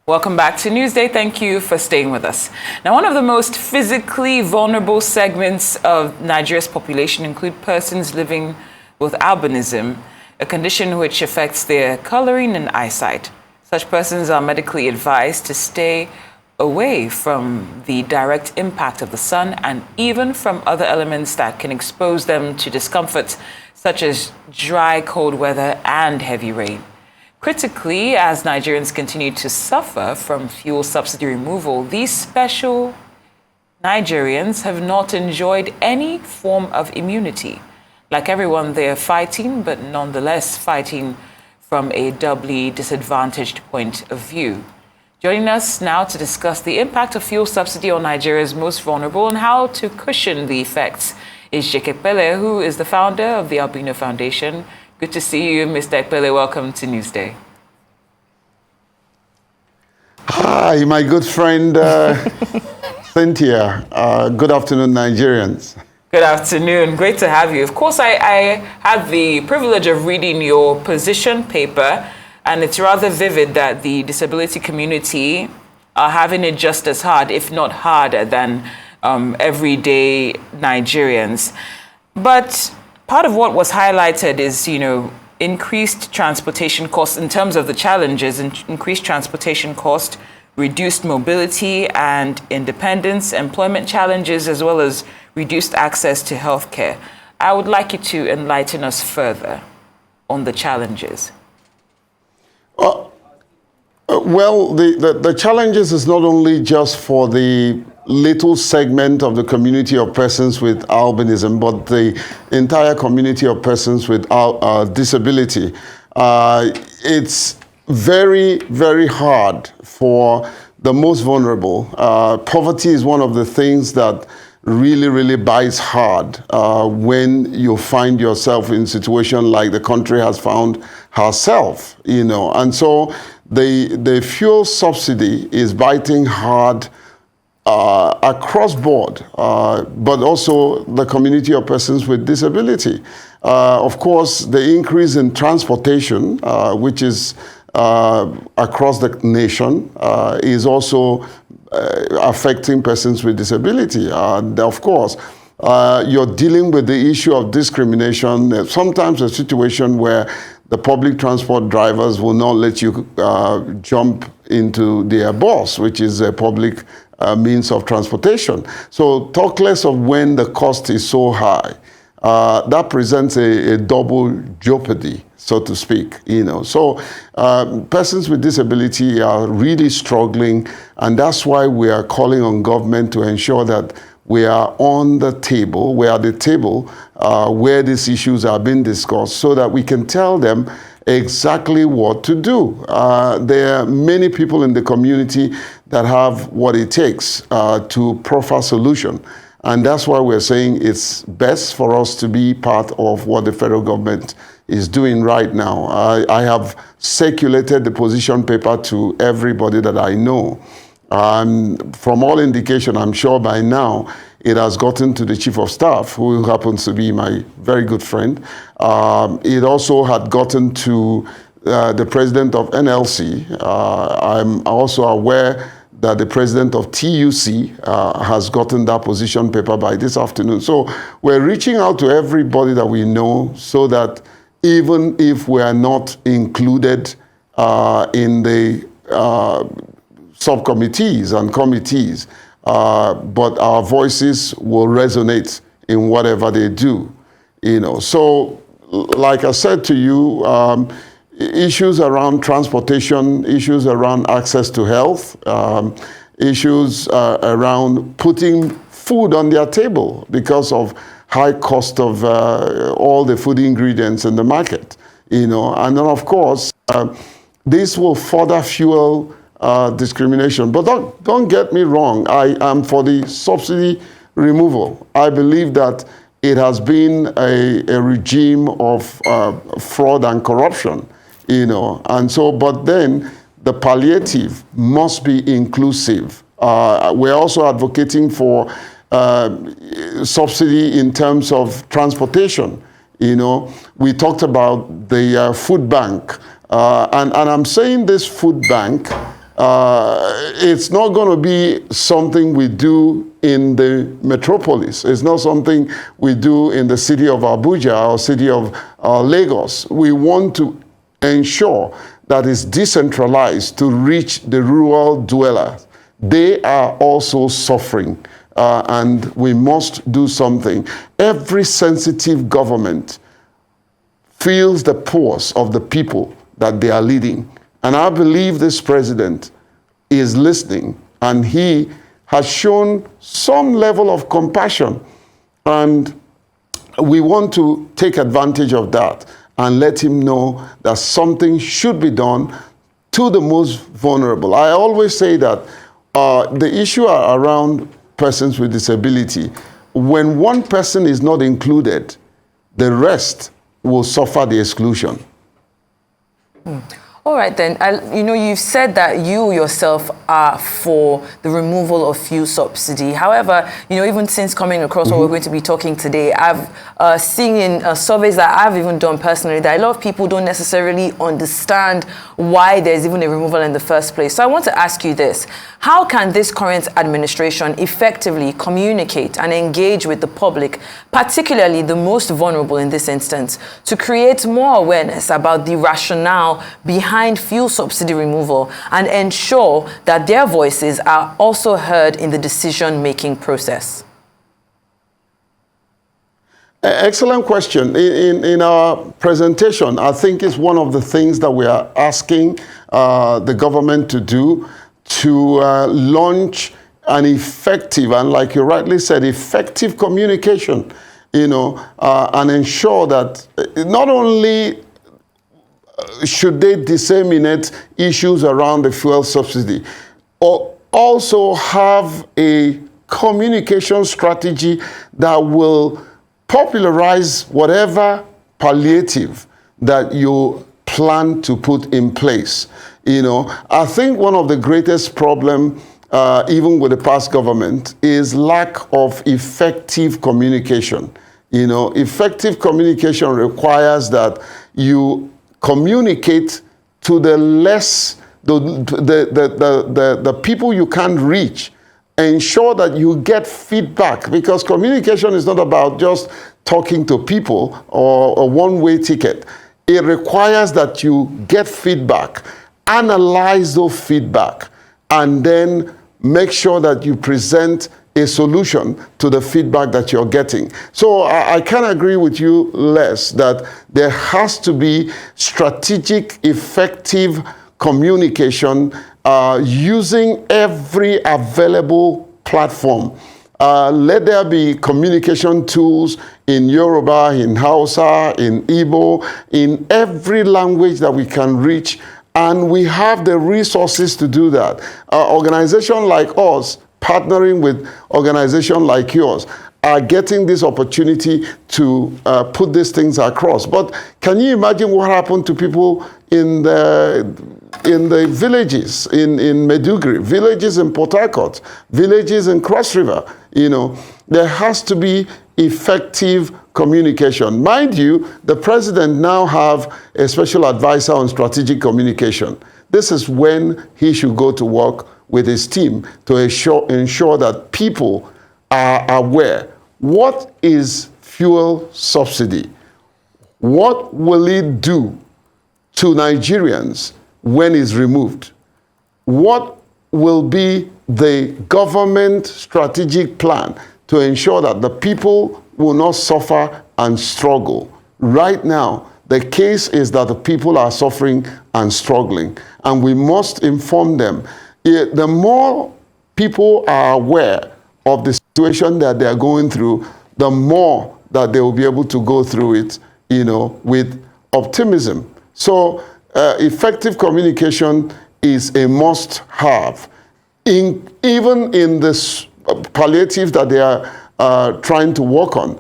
Welcome back to Newsday. Thank you for staying with us. Now, one of the most physically vulnerable segments of Nigeria's population include persons living with albinism, a condition which affects their coloring and eyesight. Such persons are medically advised to stay away from the direct impact of the sun and even from other elements that can expose them to discomfort, such as dry, cold weather and heavy rain. Critically, as Nigerians continue to suffer from fuel subsidy removal, these special Nigerians have not enjoyed any form of immunity. Like everyone, they are fighting, but nonetheless fighting from a doubly disadvantaged point of view. Joining us now to discuss the impact of fuel subsidy on Nigeria's most vulnerable and how to cushion the effects is Epelle, who is the founder of the Albino Foundation. Good to see you, Mr. Epelle. Welcome to Newsday. Hi, my good friend Cynthia. Good afternoon, Nigerians. Good afternoon. Great to have you. Of course, I had the privilege of reading your position paper, and it's rather vivid that the disability community are having it just as hard, if not harder, than everyday Nigerians. But part of what was highlighted is, increased transportation costs in terms of the challenges, increased transportation cost, reduced mobility and independence, employment challenges, as well as reduced access to healthcare. I would like you to enlighten us further on the challenges. Well, the challenges is not only just for the little segment of the community of persons with albinism, but the entire community of persons with disability. It's very, very hard for the most vulnerable. Poverty is one of the things that really, really bites hard when you find yourself in a situation like the country has found herself, And so the fuel subsidy is biting hard across board, but also the community of persons with disability. Of course, the increase in transportation, which is across the nation, is also affecting persons with disability. Of course, you're dealing with the issue of discrimination, sometimes a situation where the public transport drivers will not let you jump into their bus, which is a public means of transportation. So talk less of when the cost is so high. That presents a double jeopardy, so to speak. So persons with disability are really struggling, and that's why we are calling on government to ensure that we are on the table, we are at the table where these issues are being discussed, so that we can tell them exactly what to do. There are many people in the community that have what it takes to proffer solution. And that's why we're saying it's best for us to be part of what the federal government is doing right now. I have circulated the position paper to everybody that I know. From all indication, I'm sure by now, it has gotten to the Chief of Staff, who happens to be my very good friend. It also had gotten to the President of NLC. I'm also aware that the President of TUC has gotten that position paper by this afternoon. So we're reaching out to everybody that we know, so that even if we are not included in the subcommittees and committees, but our voices will resonate in whatever they do. So like I said to you, issues around transportation, issues around access to health, issues around putting food on their table because of high cost of all the food ingredients in the market, and then of course this will further fuel discrimination. But don't get me wrong, I am for the subsidy removal. I believe that it has been a regime of fraud and corruption, and so, but then the palliative must be inclusive. We're also advocating for subsidy in terms of transportation. We talked about the food bank. And I'm saying this food bank, it's not going to be something we do in the metropolis. It's not something we do in the city of Abuja or city of Lagos. We want to ensure that it's decentralized to reach the rural dwellers. They are also suffering, and we must do something. Every sensitive government feels the pulse of the people that they are leading. And I believe this president is listening, and he has shown some level of compassion. And we want to take advantage of that and let him know that something should be done to the most vulnerable. I always say that the issue around persons with disability, when one person is not included, the rest will suffer the exclusion. All right, then. You've said that you yourself are for the removal of fuel subsidy. However, even since coming across what we're going to be talking today, I've seen in surveys that I've even done personally that a lot of people don't necessarily understand why there's even a removal in the first place. So I want to ask you this. How can this current administration effectively communicate and engage with the public, particularly the most vulnerable in this instance, to create more awareness about the rationale behind fuel subsidy removal and ensure that their voices are also heard in the decision-making process? Excellent question. In our presentation, I think it's one of the things that we are asking the government to do, to launch an effective, and like you rightly said, effective communication, and ensure that not only should they disseminate issues around the fuel subsidy, or also have a communication strategy that will popularize whatever palliative that you plan to put in place. I think one of the greatest problems, even with the past government, is lack of effective communication. Effective communication requires that you communicate to the people you can't reach. Ensure that you get feedback, because communication is not about just talking to people or a one-way ticket. It requires that you get feedback, analyze those feedback, and then make sure that you present a solution to the feedback that you're getting. So I can agree with you, Les, that there has to be strategic, effective communication using every available platform. Let there be communication tools in Yoruba, in Hausa, in Igbo, in every language that we can reach, and we have the resources to do that. Organizations like us, partnering with organizations like yours, are getting this opportunity to put these things across. But can you imagine what happened to people in the villages in Maiduguri, villages in Port Harcourt, villages in Cross River? There has to be effective communication. Mind you, the president now have a special advisor on strategic communication. This is when he should go to work with his team to ensure that people are aware. What is fuel subsidy? What will it do to Nigerians when it's removed? What will be the government strategic plan to ensure that the people will not suffer and struggle? Right now, the case is that the people are suffering and struggling, and we must inform them. The more people are aware of the situation that they are going through, the more that they will be able to go through it, with optimism. So effective communication is a must-have. Even in this palliative that they are trying to work on,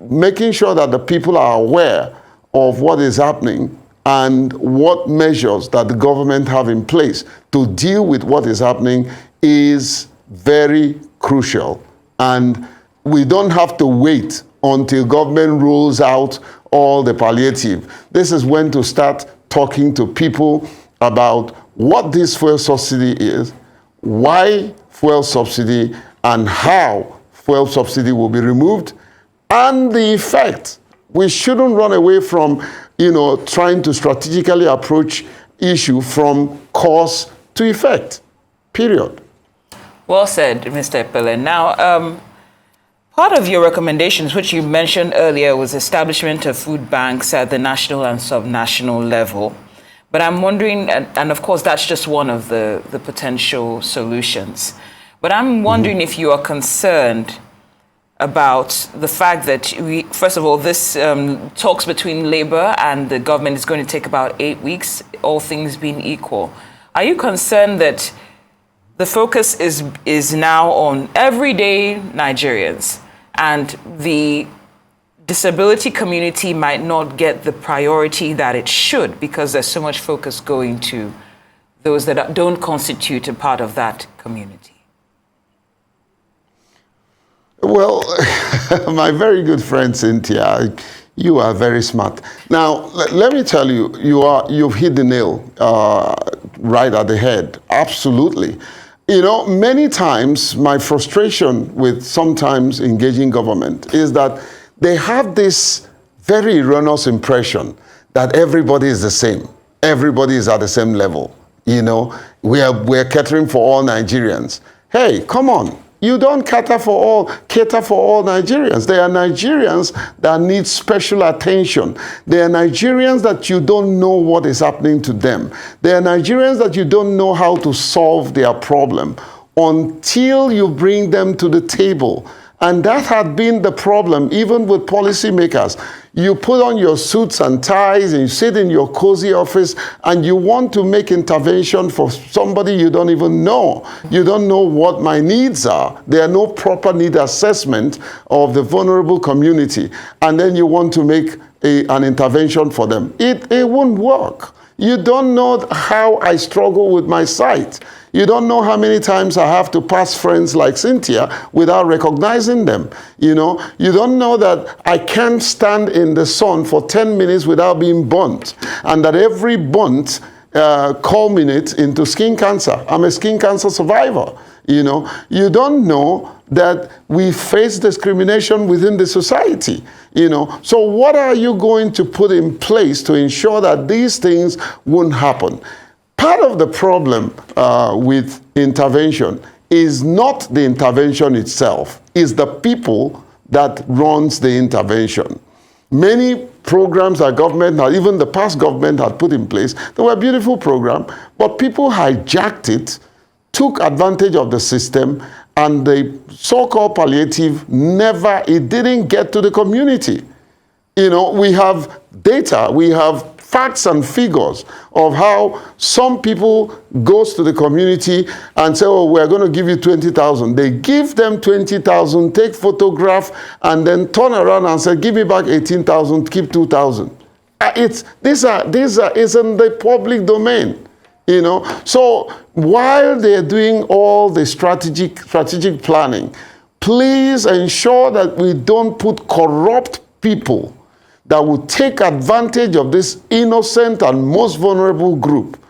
making sure that the people are aware of what is happening and what measures that the government have in place to deal with what is happening is very crucial. And we don't have to wait until government rolls out all the palliative. This is when to start talking to people about what this fuel subsidy is, why fuel subsidy, and how fuel subsidy will be removed, and the effect. We shouldn't run away from, trying to strategically approach issue from cause to effect, period. Well said, Mr. Epelle. Now, part of your recommendations, which you mentioned earlier, was establishment of food banks at the national and subnational level. But I'm wondering, and of course, that's just one of the potential solutions. But I'm wondering if you are concerned about the fact that first of all, this talks between Labour and the government is going to take about 8 weeks, all things being equal. Are you concerned that the focus is now on everyday Nigerians and the disability community might not get the priority that it should because there's so much focus going to those that don't constitute a part of that community? Well, my very good friend Cynthia, you are very smart. Now, let me tell you, you've hit the nail right at the head. Absolutely. Many times my frustration with sometimes engaging government is that they have this very erroneous impression that everybody is the same. Everybody is at the same level. We're catering for all Nigerians. Hey, come on. You don't cater for all Nigerians. There are Nigerians that need special attention. There are Nigerians that you don't know what is happening to them. There are Nigerians that you don't know how to solve their problem until you bring them to the table. And that had been the problem, even with policymakers. You put on your suits and ties and you sit in your cozy office and you want to make intervention for somebody you don't even know. You don't know what my needs are. There are no proper need assessment of the vulnerable community. And then you want to make an intervention for them. It won't work. You don't know how I struggle with my sight. You don't know how many times I have to pass friends like Cynthia without recognizing them. You don't know that I can't stand in the sun for 10 minutes without being burnt, and that every burnt culminates into skin cancer. I'm a skin cancer survivor. You don't know that we face discrimination within the society. So what are you going to put in place to ensure that these things won't happen? Part of the problem with intervention is not the intervention itself, it's the people that runs the intervention. Many programs our government, even the past government had put in place, they were beautiful programs, but people hijacked it, took advantage of the system, and the so-called palliative it didn't get to the community. We have data, we have facts and figures of how some people goes to the community and say, oh, we're going to give you 20,000. They give them 20,000, take photograph, and then turn around and say, give me back 18,000, keep 2,000. These are in the public domain. So while they're doing all the strategic planning, please ensure that we don't put corrupt people that will take advantage of this innocent and most vulnerable group.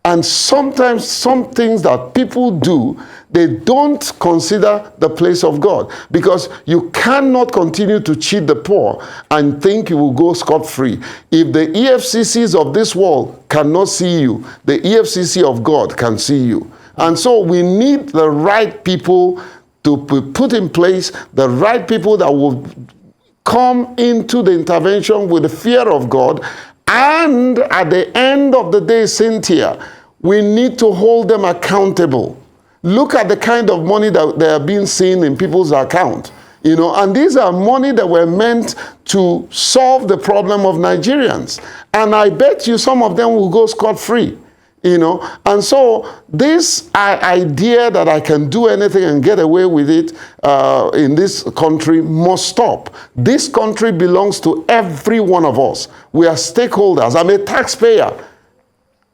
And sometimes some things that people do, they don't consider the place of God, because you cannot continue to cheat the poor and think you will go scot-free. If the EFCCs of this world cannot see you, the EFCC of God can see you. And so we need the right people to put in place, the right people that will come into the intervention with the fear of God. And at the end of the day, Cynthia, we need to hold them accountable. Look at the kind of money that they are being seen in people's account. And these are money that were meant to solve the problem of Nigerians. And I bet you some of them will go scot-free. And so this idea that I can do anything and get away with it in this country must stop. This country belongs to every one of us. We are stakeholders. I'm a taxpayer.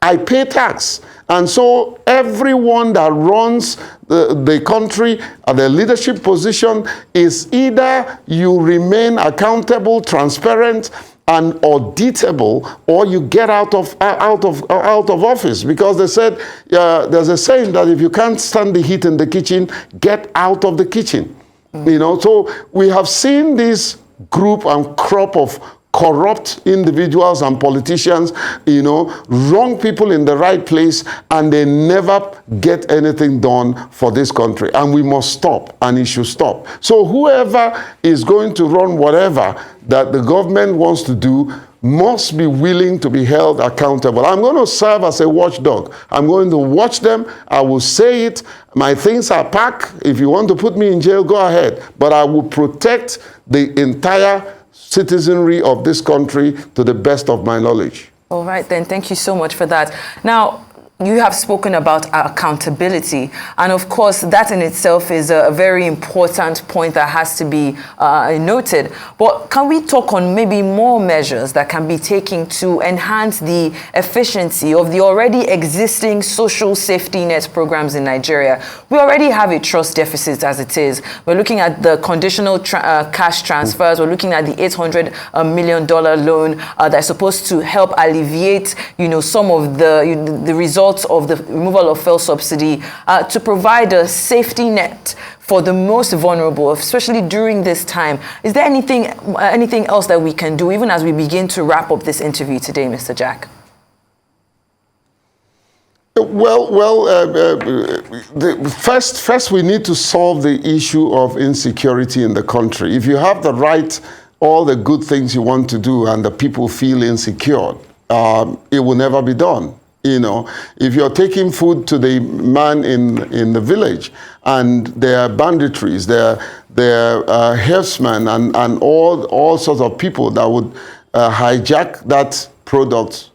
I pay tax. And so everyone that runs the country at the leadership position is either you remain accountable, transparent, and auditable, or you get out of office, because they said there's a saying that if you can't stand the heat in the kitchen, get out of the kitchen. You know, so we have seen this group and crop of corrupt individuals and politicians, you know, wrong people in the right place, and they never get anything done for this country. And we must stop, and it should stop. So whoever is going to run whatever that the government wants to do must be willing to be held accountable. I'm going to serve as a watchdog. I'm going to watch them. I will say it. My things are packed. If you want to put me in jail, go ahead. But I will protect the entire citizenry of this country to the best of my knowledge. All right, then. Thank you so much for that. Now, you have spoken about accountability, and of course that in itself is a very important point that has to be noted. But can we talk on maybe more measures that can be taken to enhance the efficiency of the already existing social safety net programs in Nigeria? We already have a trust deficit as it is. We're looking at the conditional cash transfers. We're looking at the $800 million loan that's supposed to help alleviate, you know, some of the results of the removal of fuel subsidy, to provide a safety net for the most vulnerable, especially during this time. Is there anything else that we can do, even as we begin to wrap up this interview today, Mr. Jack? First we need to solve the issue of insecurity in the country. If you have all the good things you want to do, and the people feel insecure, it will never be done. You know, if you're taking food to the man in the village, and there are banditries, there are herdsmen, and all sorts of people that would hijack that product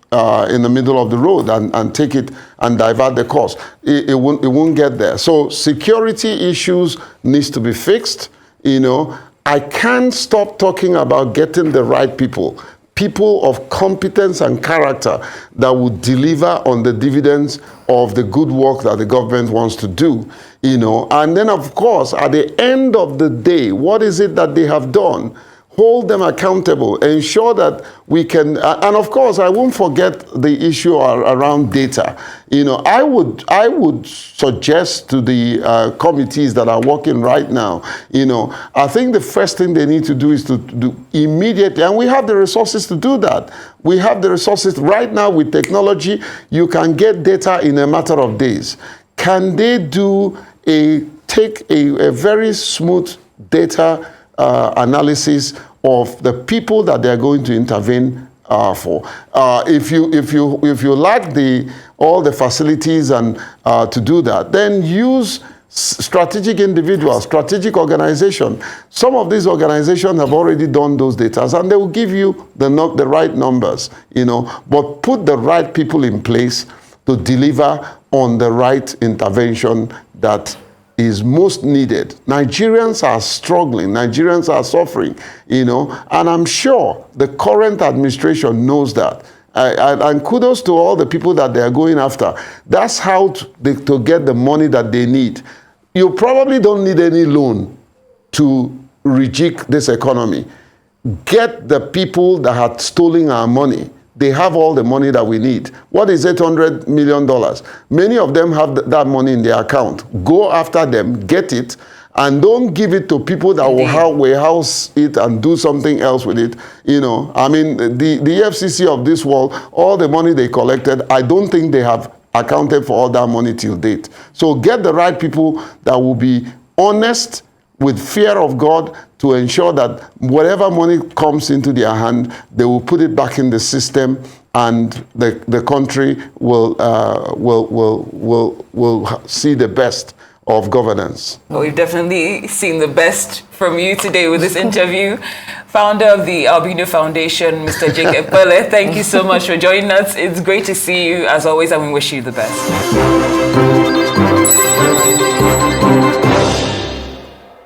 in the middle of the road and take it and divert the cost, it won't get there. So security issues needs to be fixed. You know, I can't stop talking about getting the right people of competence and character that would deliver on the dividends of the good work that the government wants to do, you know. And then, of course, at the end of the day, what is it that they have done? Hold them accountable, ensure that we can, and of course, I won't forget the issue around data. You know, I would suggest to the committees that are working right now, you know, I think the first thing they need to do is to do immediately, and we have the resources to do that. We have the resources right now with technology. You can get data in a matter of days. Can they take a very smooth data analysis of the people that they are going to intervene for? If you lack all the facilities and to do that, then use strategic individuals, strategic organization. Some of these organizations have already done those data, and they will give you the right numbers, you know. But put the right people in place to deliver on the right intervention that is most needed. Nigerians are struggling. Nigerians are suffering, you know, and I'm sure the current administration knows that. And kudos to all the people that they are going after. That's how to get the money that they need. You probably don't need any loan to rejig this economy. Get the people that had stolen our money. They have all the money that we need. What is $800 million? Many of them have that money in their account. Go after them, get it, and don't give it to people that will warehouse it and do something else with it. You know, I mean, the FCC of this world, all the money they collected, I don't think they have accounted for all that money till date. So get the right people that will be honest, with fear of God, to ensure that whatever money comes into their hand, they will put it back in the system, and the country will see the best of governance. Well, we've definitely seen the best from you today with this interview. Founder of the Albino Foundation, Mr. Jake Epelle, thank you so much for joining us. It's great to see you as always, and we wish you the best.